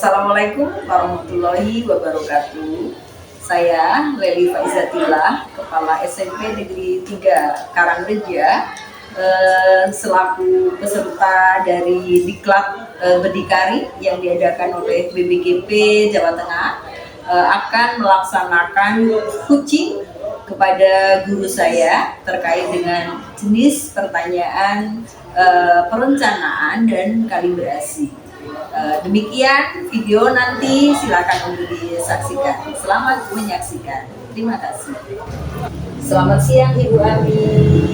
Assalamualaikum warahmatullahi wabarakatuh. Saya Leli Faizatillah, Kepala SMP Negeri 3 Karangreja, selaku peserta dari Diklat Berdikari yang diadakan oleh BBGP Jawa Tengah, akan melaksanakan coaching kepada guru saya terkait dengan jenis pertanyaan perencanaan dan kalibrasi. Demikian video, nanti silakan untuk disaksikan. Selamat menyaksikan. Terima kasih. Selamat siang Ibu Ami.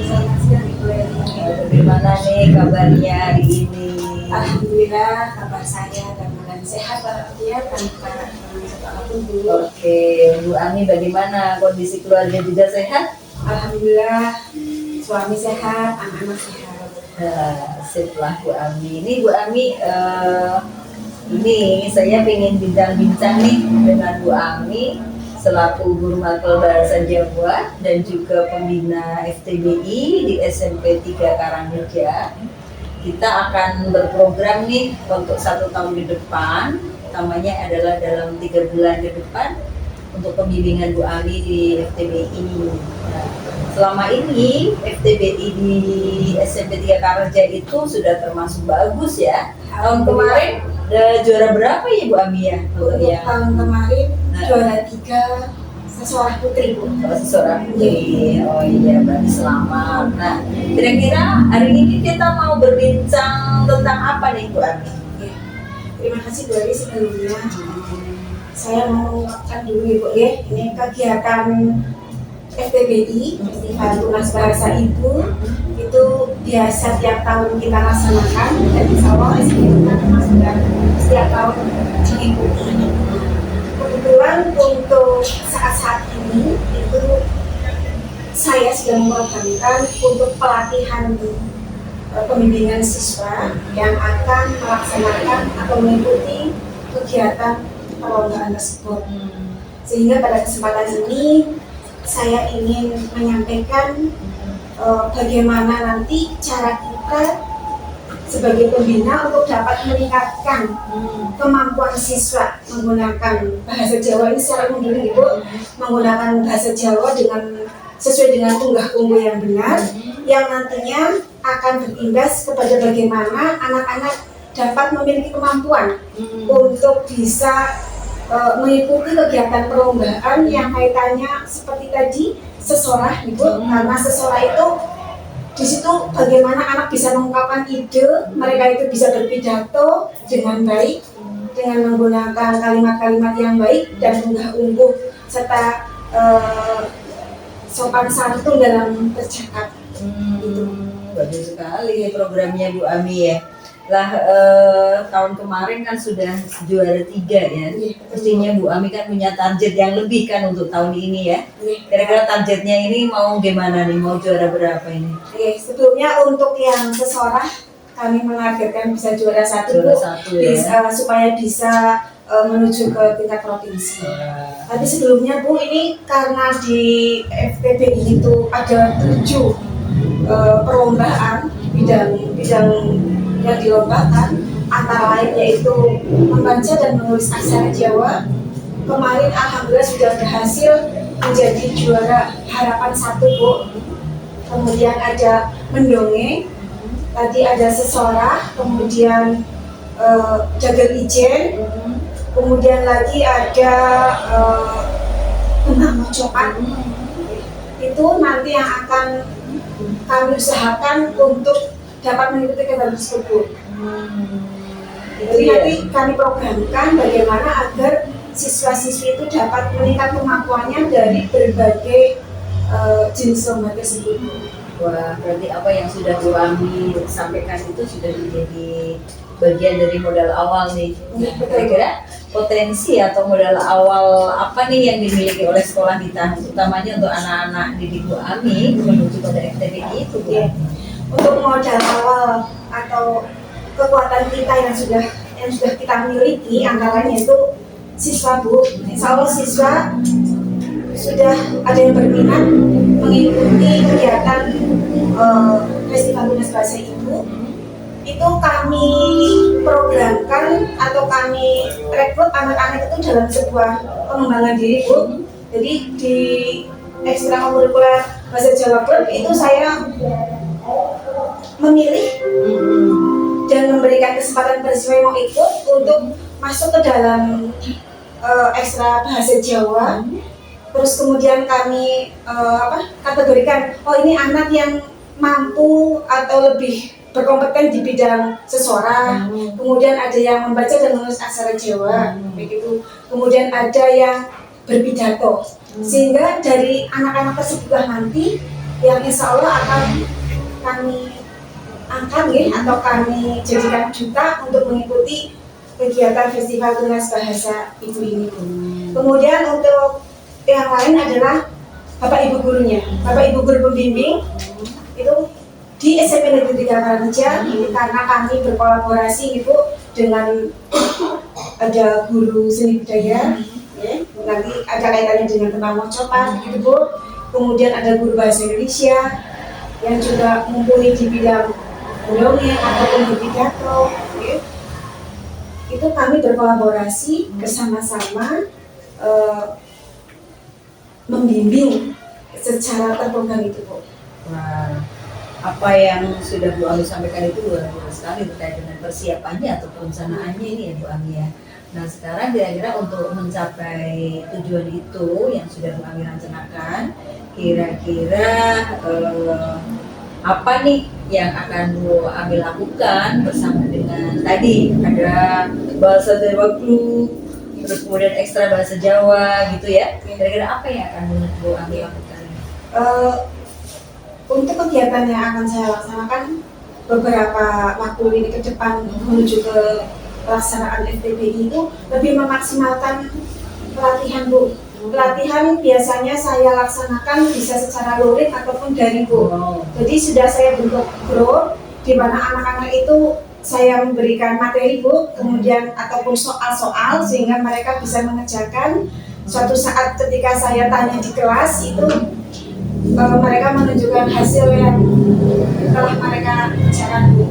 Selamat siang Ibu Leli. Bagaimana nih kabarnya hari ini? Alhamdulillah kabar saya dan bulan sehat walafiat tanpa apapun Bu. Oke, Bu Ami, bagaimana kondisi keluarga juga sehat? Alhamdulillah suami sehat, anak-anak sehat. Setelah Bu Ami, ini Bu Ami, ini saya pengen bincang-bincang nih dengan Bu Ami selaku guru mapel bahasa Jawa dan juga pembina FTBI di SMP 3 Karangreja. Kita akan berprogram nih untuk 1 tahun ke depan, utamanya adalah dalam 3 bulan ke depan untuk pembimbingan Bu Ami di FTBI. Nah, selama ini FTBI di SMP 3 Karangreja itu sudah termasuk bagus ya. Tahun kemarin juara berapa ya Bu Ami ya? Untuk tahun kemarin juara 3 seseorang putri Bu. Seseorang putri. Oh iya, berarti selamat. Nah, kira-kira hari ini kita mau berbincang tentang apa nih Bu Ami? Terima kasih Bu Leli. Sebelumnya saya mau mengucapkan dulu Ibu ya, ini kegiatan FTBI, Festival Tunas Bahasa Ibu, itu biasa tiap tahun kita laksanakan dan insya Allah kita termasuk setiap tahun diikuti. Kebetulan untuk saat-saat ini itu saya sedang memprogramkan untuk pelatihan pembimbingan siswa yang akan melaksanakan atau mengikuti kegiatan perlombaan tersebut. Sehingga pada kesempatan ini saya ingin menyampaikan bagaimana nanti cara kita sebagai pembina untuk dapat meningkatkan kemampuan siswa menggunakan bahasa Jawa ini secara menyeluruh Ibu, menggunakan bahasa Jawa dengan sesuai dengan unggah-ungguh yang benar, yang nantinya akan berimbas kepada bagaimana anak-anak dapat memiliki kemampuan untuk bisa mengikuti kegiatan perlombaan yang kaitannya seperti tadi sesorah Ibu, karena sesorah itu di situ bagaimana anak bisa mengungkapkan ide, mereka itu bisa berpidato dengan baik, dengan menggunakan kalimat-kalimat yang baik dan unggah-ungguh serta sopan santun dalam bercakap. Bagus sekali programnya Bu Ami ya. Lah tahun kemarin kan sudah juara 3 ya. Pastinya Bu Ami kan punya target yang lebih kan untuk tahun ini ya. Kira-kira targetnya ini mau gimana nih? Mau juara berapa ini? Sebelumnya untuk yang sesorah kami menargetkan bisa juara 1 ya. Supaya bisa menuju ke tingkat provinsi. Tapi sebelumnya Bu, ini karena di FTBI itu ada 7 perlombaan bidang yang dilombakan, antara lain yaitu membaca dan menulis aksara Jawa. Kemarin alhamdulillah sudah berhasil menjadi juara harapan 1 Bu. Kemudian ada mendongeng, tadi ada sesorah, kemudian jagal ijen, kemudian lagi ada tengah mocokan. Itu nanti yang akan kami usahakan untuk dapat mengikuti kegiatan tersebut. Jadi nanti kami programkan bagaimana agar siswa-siswi itu dapat meningkat kemampuannya dari berbagai jenis lomba tersebut. Wah, berarti apa yang sudah Bu Ami sampaikan itu sudah menjadi bagian dari modal awal nih. Kira-kira potensi atau modal awal apa nih yang dimiliki oleh sekolah kita, utamanya untuk anak-anak didik Bu Ami menuju pada FTBI itu Bu? Untuk modal awal atau kekuatan kita yang sudah kita miliki, antaranya itu siswa Bu. Insya Allah siswa sudah ada yang berminat mengikuti kegiatan Festival Tunas Bahasa Ibu. Itu kami programkan atau kami merekrut anak-anak itu dalam sebuah pengembangan diri Bu. Jadi di ekstrakurikuler bahasa Jawa Club itu saya memilih dan memberikan kesempatan beasiswa yang mau ikut untuk masuk ke dalam ekstra bahasa Jawa. Terus kemudian kami kategorikan, oh ini anak yang mampu atau lebih berkompeten di bidang sesora. Kemudian ada yang membaca dan menulis aksara Jawa, begitu. Kemudian ada yang berpidato. Sehingga dari anak-anak tersebut nanti yang insya Allah akan kami angkat atau kami jadikan duta untuk mengikuti kegiatan Festival Tunas Bahasa Ibu ini. Kemudian untuk yang lain adalah Bapak Ibu gurunya, Bapak Ibu guru pembimbing itu di SMP Negeri 3 Karangreja karena kami berkolaborasi Ibu dengan ada guru seni budaya, nanti ada kaitannya dengan tentang mocopat gitu Bu. Kemudian ada guru bahasa Indonesia yang juga mumpuni di bidang mendongeng ataupun berpidato. Itu kami berkolaborasi bersama-sama membimbing secara terprogram itu Bu. Wah, apa yang sudah Bu Ami sampaikan itu luar biasa sekali terkait dengan persiapannya atau perencanaannya ini ya Bu Ami ya. Nah sekarang kira-kira untuk mencapai tujuan itu yang sudah Bu Ami rencanakan, kira-kira apa nih yang akan Bu Ami lakukan bersama dengan tadi ada bahasa Jawa Club, terus kemudian ekstra bahasa Jawa gitu ya. Kira-kira apa yang akan Bu Ami lakukan? Untuk kegiatan yang akan saya laksanakan beberapa waktu ini ke depan menuju ke pelaksanaan FTBI itu lebih memaksimalkan pelatihan Bu. Pelatihan biasanya saya laksanakan bisa secara luring ataupun daring Bu. Jadi sudah saya bentuk grup di mana anak-anak itu saya memberikan materi Bu, kemudian ataupun soal-soal sehingga mereka bisa mengerjakan. Suatu saat ketika saya tanya di kelas itu mereka menunjukkan hasil yang telah mereka kerjakan Bu.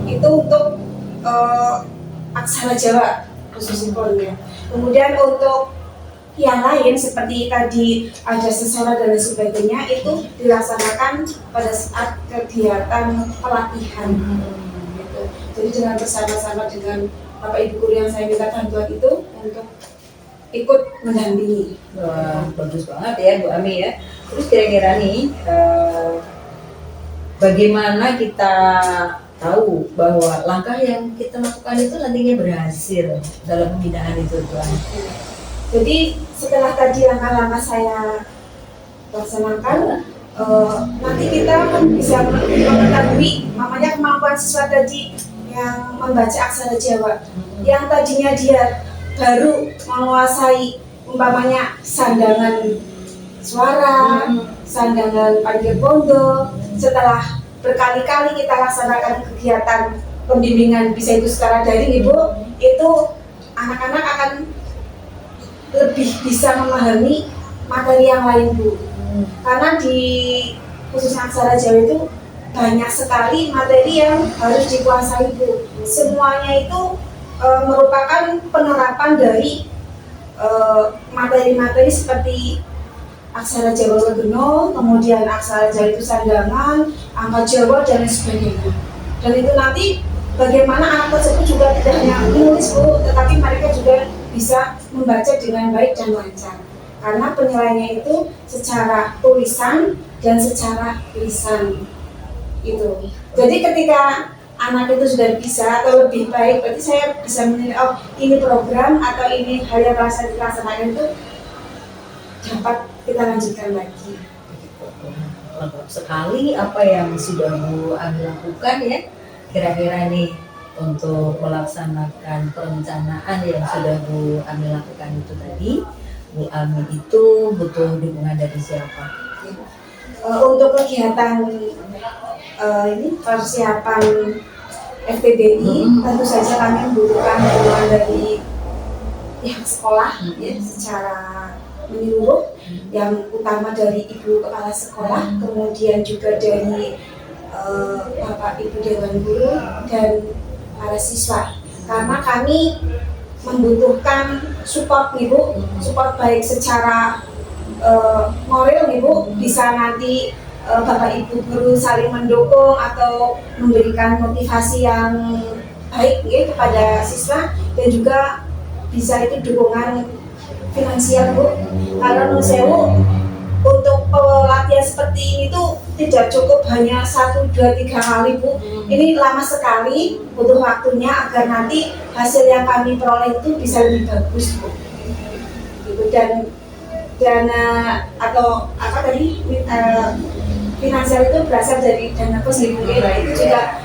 Itu untuk aksara Jawa khusus ya. Kemudian untuk yang lain seperti tadi ada sesora dan sebagainya itu dilaksanakan pada saat kegiatan pelatihan. Jadi dengan bersama-sama dengan Bapak Ibu guru yang saya minta bantuan itu untuk ikut mendampingi. Wah, bagus banget ya Bu Ami ya. Terus kira-kira nih bagaimana kita tahu bahwa langkah yang kita lakukan itu nantinya berhasil dalam pembinaan itu Bu Ami? Jadi setelah tadi langkah-langkah saya laksanakan, nanti kita bisa mengetahui namanya kemampuan siswa tadi yang membaca aksara Jawa yang tadinya dia baru menguasai umpamanya sandangan suara, sandangan panggil bondo. Setelah berkali-kali kita laksanakan kegiatan pembimbingan bisa itu secara daring Ibu, itu anak-anak akan lebih bisa memahami materi yang lain Bu. Karena di khususnya aksara Jawa itu banyak sekali materi yang harus dikuasai Bu. Semuanya itu merupakan penerapan dari materi-materi seperti aksara Jawa Legeno, kemudian aksara Jawa itu sandangan, angka Jawa dan lain sebagainya. Dan itu nanti bagaimana anak tersebut juga tidak hanya menulis Bu, tetapi mereka juga bisa membaca dengan baik dan lancar. Karena penilaiannya itu secara tulisan dan secara lisan itu. Jadi ketika anak itu sudah bisa atau lebih baik, berarti saya bisa menilai oh ini program atau ini hal yang harus dilaksanakan itu dapat kita lanjutkan lagi. Lengkap sekali apa yang sudah Bu Ami lakukan ya. Kira-kira nih untuk melaksanakan perencanaan yang sudah Bu Ami lakukan itu tadi, Bu Ami itu butuh dukungan dari siapa? Untuk kegiatan ini persiapan FTBI tentu saja kami membutuhkan dukungan dari pihak sekolah ya, secara menyeluruh, yang utama dari Ibu Kepala Sekolah, kemudian juga dari Bapak Ibu Dewan Guru dan para siswa. Karena kami membutuhkan support nih Bu, support baik secara moral nih Bu, bisa nanti Bapak Ibu guru saling mendukung atau memberikan motivasi yang baik ya kepada siswa, dan juga bisa itu dukungan finansial Bu. Karena menurut saya Bu, untuk pelatihan seperti ini tuh tidak cukup hanya 1, 2, 3 kali Bu. Ini lama sekali, butuh waktunya agar nanti hasil yang kami peroleh itu bisa lebih bagus Bu. Gitu. Dan dana atau apa tadi finansial itu berasal dari dana pos ibu ya. Itu juga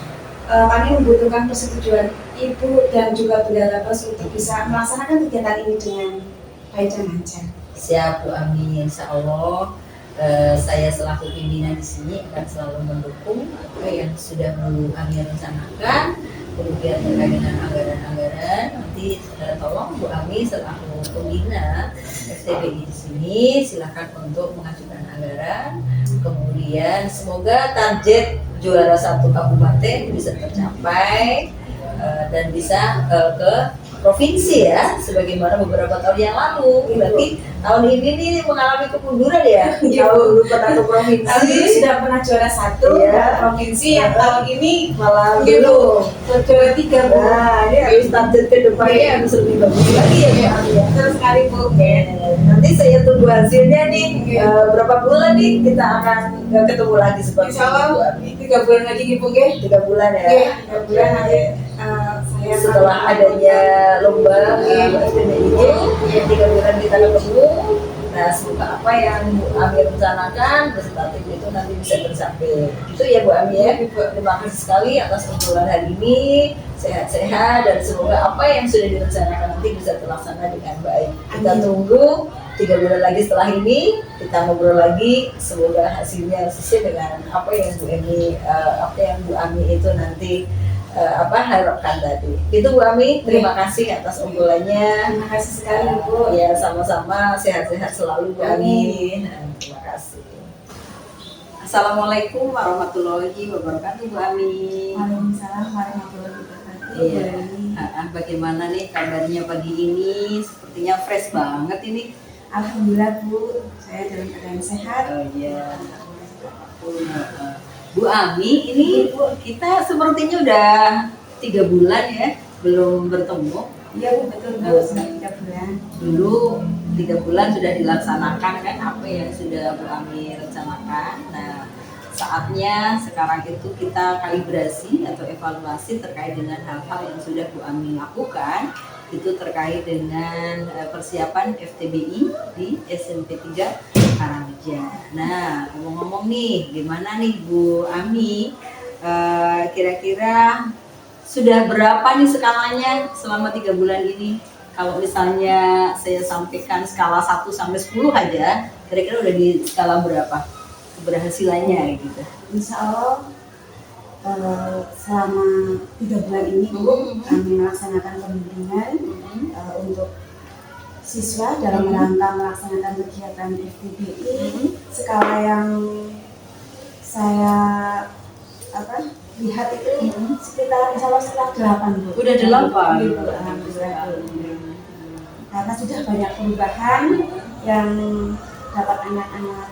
kami membutuhkan persetujuan ibu dan juga bendahara pos untuk bisa melaksanakan kegiatan ini dengan baik dan lancar. Siap Bu Ami, insya Allah saya selaku pimpinan di sini akan selalu mendukung apa yang sudah Bu Ami rencanakan, kemudian terkait dengan anggaran-anggaran. Nanti tolong Bu Ami selaku pembina FTBI di sini silakan untuk mengajukan anggaran. Kemudian semoga target juara 1 kabupaten bisa tercapai dan bisa ke provinsi ya, sebagaimana beberapa tahun yang lalu. Berarti tahun ini nih mengalami kemunduran ya. Tahun dulu pernah ke provinsi. Tahun ini sudah pernah juara 1 provinsi, yang tahun ini malah belum juara 3 Bu. Nah, ini harus target ke depannya harus lebih bagus lagi ya Bu Ami ya. Terus sekali Bu. Nanti saya tunggu hasilnya nih. Berapa bulan nih kita akan ketemu lagi seperti Insya Allah Bu Ami. 3 bulan lagi nih Bu ya. 3 bulan ya. 3 bulan nanti saya Setelah adanya lomba FTBI itu 3 bulan kita ketemu. Nah, semoga apa yang Bu Ami rencanakan beserta tim itu nanti bisa tercapai. Itu ya Bu Ami ya. Terima kasih sekali atas obrolan hari ini. Sehat-sehat dan semoga apa yang sudah direncanakan nanti bisa terlaksana dengan baik. Kita tunggu 3 bulan lagi setelah ini, kita ngobrol lagi. Semoga hasilnya sesuai dengan apa yang Bu Ami itu nanti harapkan tadi. Itu Bu Ami, terima kasih atas obrolannya. Terima kasih sekali Bu. Ya, sama-sama, sehat-sehat selalu Bu Ami. Terima kasih. Assalamualaikum warahmatullahi wabarakatuh Bu Ami. Waalaikumsalam warahmatullahi wabarakatuh. Iya. Bagaimana nih kabarnya pagi ini? Sepertinya fresh banget ini. Alhamdulillah Bu, saya dalam keadaan sehat. Oh iya. Bu Ami, ini kita sepertinya udah 3 bulan ya belum bertemu. Iya Bu, betul Bu, sudah 3 bulan. Dulu 3 bulan sudah dilaksanakan kan apa yang sudah Bu Ami rencanakan. Nah, saatnya sekarang itu kita kalibrasi atau evaluasi terkait dengan hal-hal yang sudah Bu Ami lakukan. Itu terkait dengan persiapan FTBI di SMP 3 Karangreja. Nah, ngomong-ngomong nih, gimana nih Bu Ami? Kira-kira sudah berapa nih skalanya selama 3 bulan ini? Kalau misalnya saya sampaikan skala 1 sampai 10 aja, kira-kira udah di skala berapa keberhasilannya gitu? Insya Allah selama 3 bulan ini Bu, kami melaksanakan pembimbingan untuk siswa dalam rangka melaksanakan kegiatan FTBI. Skala yang saya lihat itu sekitar insya Allah sekitar 8 Bu. Udah 8? Iya, Bu, alhamdulillah Bu. Karena sudah banyak perubahan yang dapat anak-anak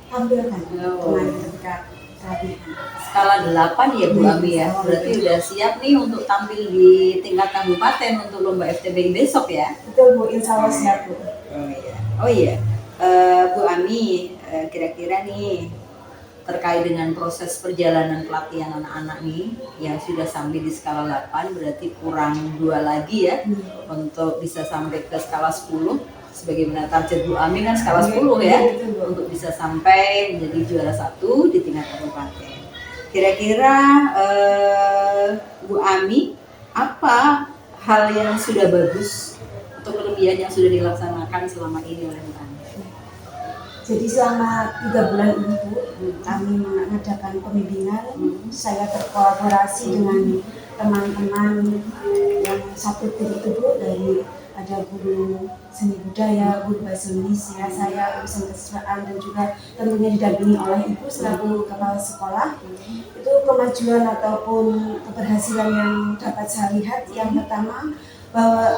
tampilkan kemarin ketika pelatihan. Skala 8 ya Bu Ami ya. Berarti udah siap nih untuk tampil di tingkat kabupaten untuk lomba FTBI besok ya. Betul Bu, insya Allah siap Bu. Oh iya. Bu Ami, kira-kira nih terkait dengan proses perjalanan pelatihan anak-anak nih yang sudah sampai di skala 8, berarti kurang 2 lagi ya untuk bisa sampai ke skala 10. Sebagaimana target Bu Ami kan skala 10 ya, untuk bisa sampai menjadi juara 1 di tingkat kabupaten. Kira-kira Bu Ami, apa hal yang sudah bagus atau kelebihan yang sudah dilaksanakan selama ini oleh Bu Ami? Jadi selama 3 bulan ini Bu, kami mengadakan pembimbingan. Saya berkolaborasi dengan teman-teman yang satu tim itu Bu, dari ada guru seni budaya, guru bahasa Indonesia, saya urusan kesiswaan, dan juga tentunya didampingi oleh Ibu selaku kepala sekolah. Itu kemajuan ataupun keberhasilan yang dapat saya lihat. Yang pertama, bahwa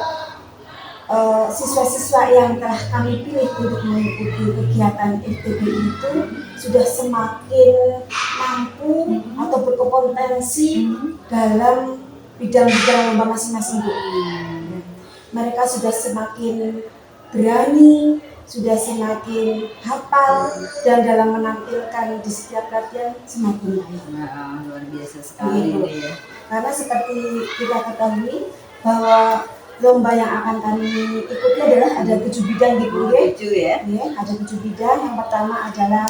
siswa-siswa yang telah kami pilih untuk mengikuti kegiatan FTBI itu sudah semakin mampu atau berkompetensi dalam bidang-bidang lomba masing-masing, Bu. Mereka sudah semakin berani, sudah semakin hafal, dan dalam menampilkan di setiap latihan semakin baik. Nah, luar biasa sekali ini ya. Karena seperti kita ketahui bahwa lomba yang akan kami ikuti adalah ada 7 bidang gitu ya. 7 ya. Ada 7 bidang. Yang pertama adalah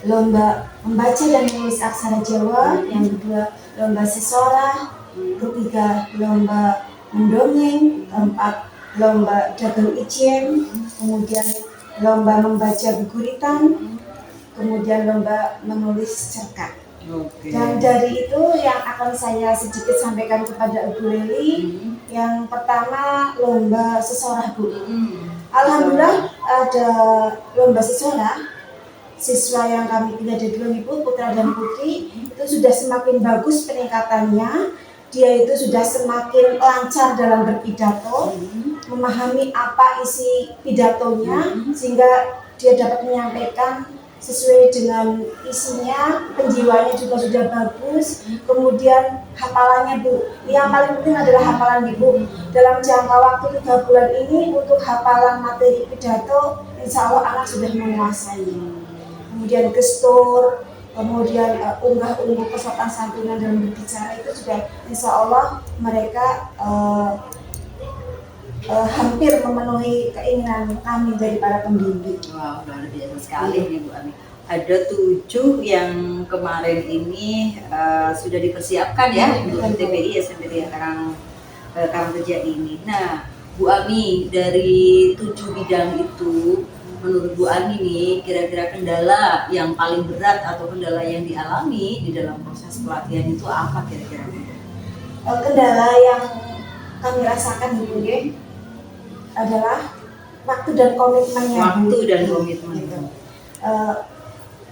lomba membaca dan menulis aksara Jawa, yang kedua lomba sesorah, ketiga lomba mendongeng, keempat lomba dagang ijen, kemudian lomba membaca guguritan, kemudian lomba menulis cerkak. Dan dari itu yang akan saya sedikit sampaikan kepada Ibu Leli, yang pertama lomba sesorah, Bu. Alhamdulillah ada lomba sesorah. Siswa yang kami pilih dari dulu, Ibu, putra dan putri, itu sudah semakin bagus peningkatannya. Dia itu sudah semakin lancar dalam berpidato, memahami apa isi pidatonya, sehingga dia dapat menyampaikan sesuai dengan isinya, penjiwaannya juga sudah bagus, kemudian hafalannya, Bu. Yang paling penting adalah hafalan, Ibu. Dalam jangka waktu 3 bulan ini untuk hafalan materi pidato, insya Allah anak sudah menguasai. Kemudian gestur, kemudian unggah-ungguh pesopan santunan dalam berbicara itu sudah insya Allah mereka hampir memenuhi keinginan kami dari para pembimbing. Wow, luar biasa sekali nih Bu Ami. Ada 7 yang kemarin ini sudah dipersiapkan ya untuk FTBI SMP 3 Karangreja ini. Nah, Bu Ami, dari 7 bidang itu, menurut Bu Ami nih, kira-kira kendala yang paling berat atau kendala yang dialami di dalam proses pelatihan itu apa kira-kira? Kendala yang kami rasakan, Bu, adalah waktu dan komitmennya. Waktu dan komitmen. Gitu.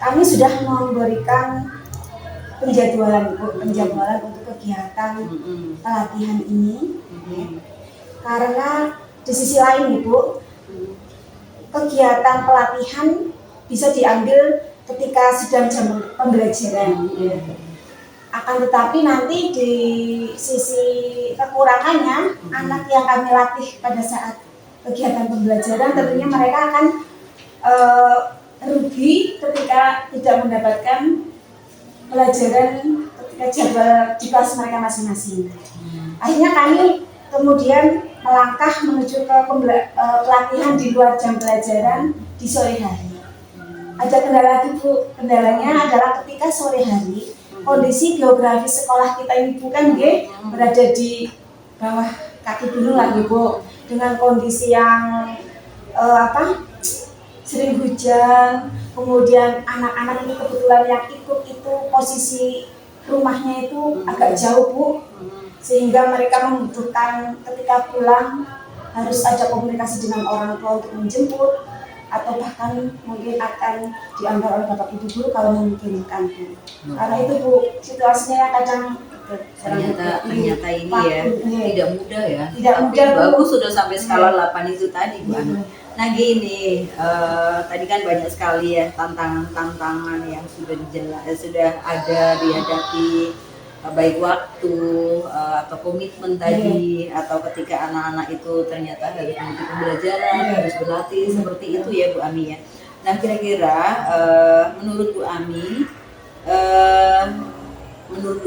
Kami sudah memberikan penjadwalan untuk kegiatan pelatihan ini, karena di sisi lain, Ibu, kegiatan pelatihan bisa diambil ketika sedang jam pembelajaran. Akan tetapi nanti di sisi kekurangannya, anak yang kami latih pada saat kegiatan pembelajaran tentunya mereka akan rugi ketika tidak mendapatkan pelajaran ketika jadwal di kelas mereka masing-masing. Akhirnya kami kemudian melangkah menuju ke pelatihan di luar jam pelajaran di sore hari. Ada kendala lagi, Bu. Kendalanya adalah ketika sore hari, kondisi geografis sekolah kita ini bukan berada di bawah kaki gunung lagi, Bu, dengan kondisi yang sering hujan, kemudian anak-anak ini kebetulan yang ikut itu posisi rumahnya itu agak jauh, Bu, sehingga mereka membutuhkan ketika pulang harus ada komunikasi dengan orang tua untuk menjemput, atau bahkan mungkin akan diantar oleh bapak ibu guru kalau memungkinkan, Bu. Karena itu, Bu, situasinya kadang ternyata ini ya tidak mudah ya. Tidak mudah, bagus sudah sampai skala 8 itu tadi, Bu. Nah gini, tadi kan banyak sekali ya tantangan yang sudah ada dihadapi, baik waktu atau komitmen tadi, atau ketika anak-anak itu ternyata harus mengikuti pembelajaran, harus berlatih seperti itu ya Bu Ami ya. Nah kira-kira menurut Bu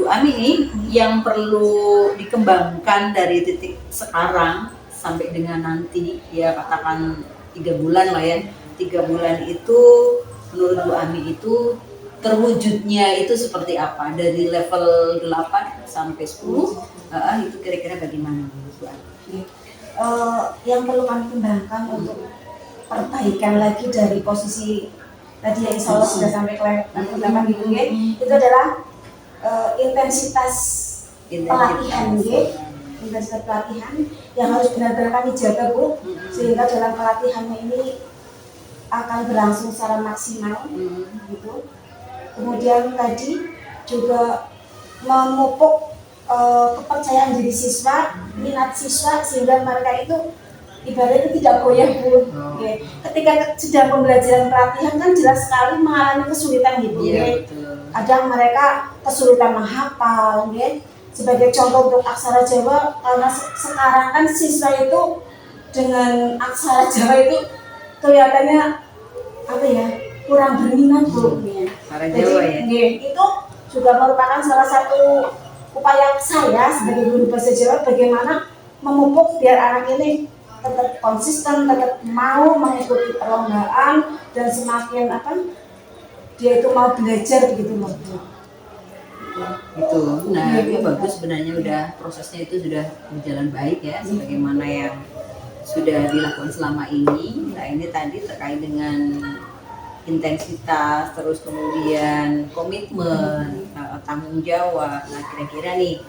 Ami, yang perlu dikembangkan dari titik sekarang sampai dengan nanti ya katakan 3 bulan lah ya, 3 bulan itu menurut Bu Ami itu terwujudnya itu seperti apa dari level 8 sampai 10 itu kira-kira bagaimana menurut Bu Ami? Yang perlu kami kembangkan untuk perbaikan lagi dari posisi tadi yang insya Allah sudah sampai ke level 8 gitu ya, itu adalah intensitas pelatihan intensitas pelatihan yang harus benar-benar kami jaga, Bu, sehingga dalam pelatihannya ini akan berlangsung secara maksimal gitu. Kemudian tadi juga memupuk kepercayaan diri siswa, minat siswa, sehingga mereka itu ibaratnya tidak goyah Bu. Oke. Ketika sudah pembelajaran pelatihan kan jelas sekali mengalami kesulitan gitu. Iya, betul. Kadang mereka kesulitan menghafal, ya. Sebagai contoh untuk aksara Jawa, karena sekarang kan siswa itu dengan aksara Jawa itu kelihatannya apa ya, kurang berminat Bu. Aksara Jawa ya. Itu juga merupakan salah satu upaya saya sebagai guru bahasa Jawa bagaimana memupuk biar anak ini tetap konsisten, tetap mau mengikuti perlombaan dan semakin dia itu mau belajar begitu loh. Itu, nah itu bagus sebenarnya, udah prosesnya itu sudah berjalan baik ya, sebagaimana yang sudah dilakukan selama ini. Nah ini tadi terkait dengan intensitas, terus kemudian komitmen, tanggung jawab. Nah kira-kira nih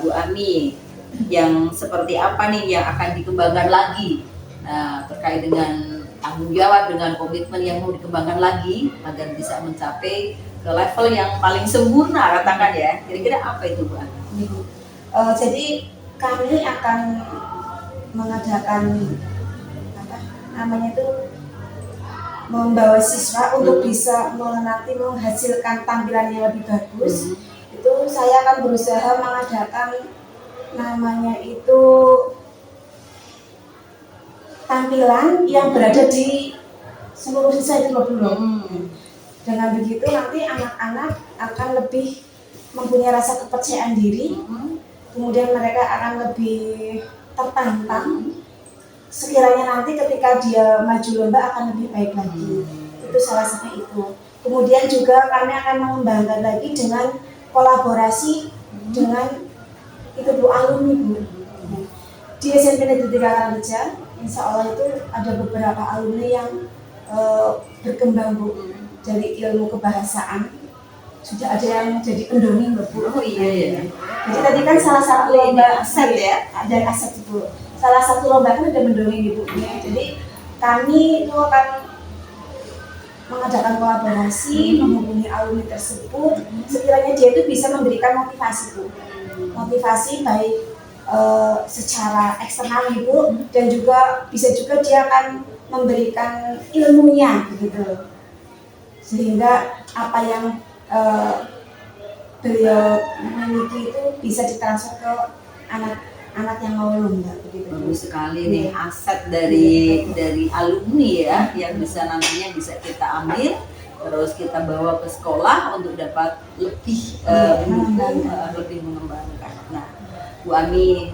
Bu Ami, yang seperti apa nih yang akan dikembangkan lagi terkait dengan tanggung jawab, dengan komitmen yang mau dikembangkan lagi agar bisa mencapai ke level yang paling sempurna, katakan ya. Kira-kira apa itu Bu Ami? Jadi kami akan mengadakan membawa siswa untuk bisa nanti menghasilkan tampilan yang lebih bagus. Itu saya akan berusaha mengadakan namanya itu tampilan yang berada di seluruh siswa itu belum. Dengan begitu nanti anak-anak akan lebih mempunyai rasa kepercayaan diri, kemudian mereka akan lebih tertantang. Sekiranya nanti ketika dia maju lomba akan lebih baik lagi. Itu salah satu itu. Kemudian juga kami akan mengembangkan lagi dengan kolaborasi dengan itu Bu alumni Bu. Di SMP Negeri 3 Karangreja, insya Allah itu ada beberapa alumni yang berkembang Bu dari ilmu kebahasaan. Sudah ada yang jadi pendongeng Bu. Oh iya. Jadi tadi kan salah satu lomba aset ya, ada aset Bu. Salah satu lomba kan ada mendongeng Ibu. Jadi kami itu akan mengadakan kolaborasi, menghubungi alumni tersebut, sekiranya dia itu bisa memberikan motivasi Bu. Motivasi baik secara eksternal Ibu, dan juga bisa juga dia akan memberikan ilmunya begitu. Sehingga apa yang beliau memiliki itu bisa ditransfer ke anak yang mau lomba begitu. Bagus sekali nih, aset dari alumni ya, yang bisa nantinya bisa kita ambil, terus kita bawa ke sekolah untuk dapat lebih lebih mengembangkan. Nah, Bu Ami,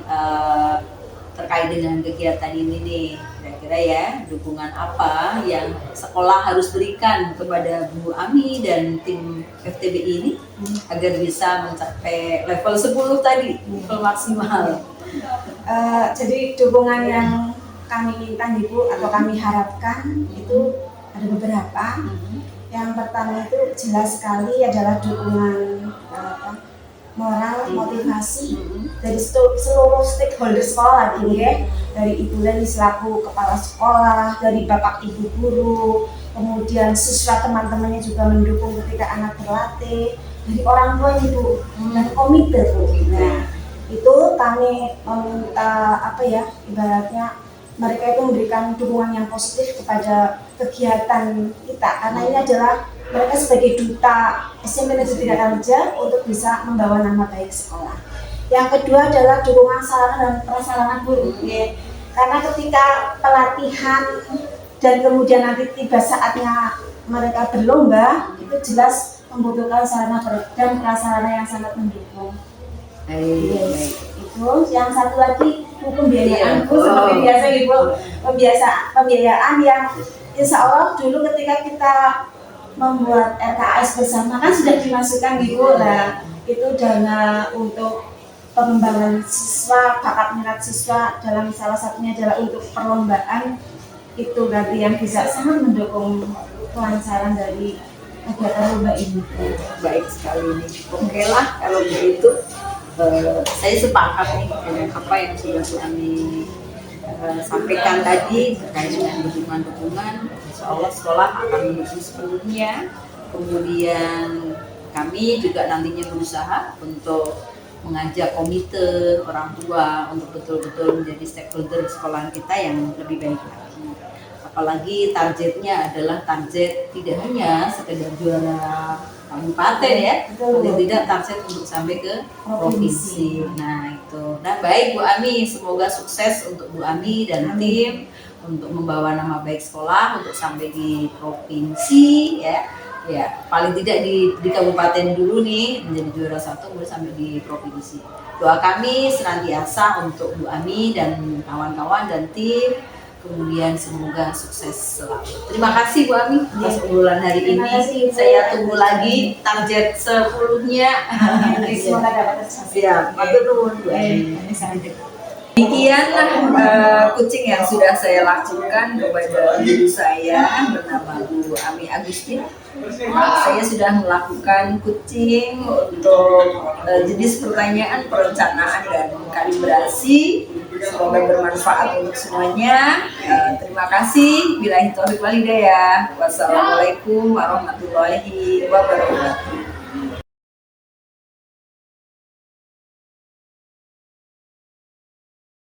terkait dengan kegiatan ini nih, kira-kira ya dukungan apa yang sekolah harus berikan kepada Bu Ami dan tim FTBI ini agar bisa mencapai level 10 tadi, level maksimal? Jadi dukungan yang kami minta Ibu atau kami harapkan itu ada beberapa. Yang pertama itu jelas sekali adalah dukungan moral, motivasi dari seluruh stakeholder sekolah lagi ya, dari Ibu Leni selaku kepala sekolah, dari Bapak Ibu guru, kemudian siswa teman-temannya juga mendukung ketika anak berlatih, dari orang tua Ibu dan komite Bu. Nah, itu kami meminta ibaratnya mereka itu memberikan dukungan yang positif kepada kegiatan kita, karena ini adalah mereka sebagai duta SMP Negeri 3 Karangreja untuk bisa membawa nama baik sekolah. Yang kedua adalah dukungan sarana dan prasarana guru, ya. Karena ketika pelatihan dan kemudian nanti tiba saatnya mereka berlomba, itu jelas membutuhkan sarana dan prasarana yang sangat mendukung. Baik. Itu yang satu lagi pembiayaan Bu, seperti biasa Ibu, pembiayaan yang insya Allah dulu ketika kita membuat RKAS bersama kan sudah dimasukkan Ibu. Nah, itu dana untuk pengembangan siswa, bakat minat siswa, dalam salah satunya adalah untuk perlombaan, itu berarti yang bisa sangat mendukung kelancaran dari kegiatan lomba ini. Baik sekali nih. Oke lah kalau begitu, saya sepakat nih dengan apa yang sudah kami sampaikan tadi terkait dengan dukungan. Insya Allah sekolah akan mendukung sepenuhnya. Kemudian kami juga nantinya berusaha untuk mengajak komite orang tua untuk betul-betul menjadi stakeholder di sekolahan kita yang lebih baik lagi. Apalagi targetnya adalah target tidak hanya sekedar juara kabupaten ya, paling tidak target untuk sampai ke provinsi. Nah itu. Nah baik Bu Ami, semoga sukses untuk Bu Ami dan tim untuk membawa nama baik sekolah untuk sampai di provinsi ya. Ya, paling tidak di kabupaten dulu nih menjadi juara 1 kemudian sampai di provinsi. Doa kami senantiasa untuk Bu Ami dan kawan-kawan dan tim, kemudian semoga sukses selalu. Terima kasih Bu Ami atas obrolan hari Terima ini. kasih, Ibu. Saya tunggu lagi target 10-nya. Semoga dapat tercapai. Siap, matur nuwun Bu Ami. Demikian kucing yang sudah saya lakukan kepada guru saya bernama Bu Ami Agustin. Saya sudah melakukan kucing untuk jenis pertanyaan, perencanaan dan kalibrasi. Semoga bermanfaat untuk semuanya. Terima kasih. Billahi taufiq wal hidayah. Wassalamualaikum warahmatullahi wabarakatuh.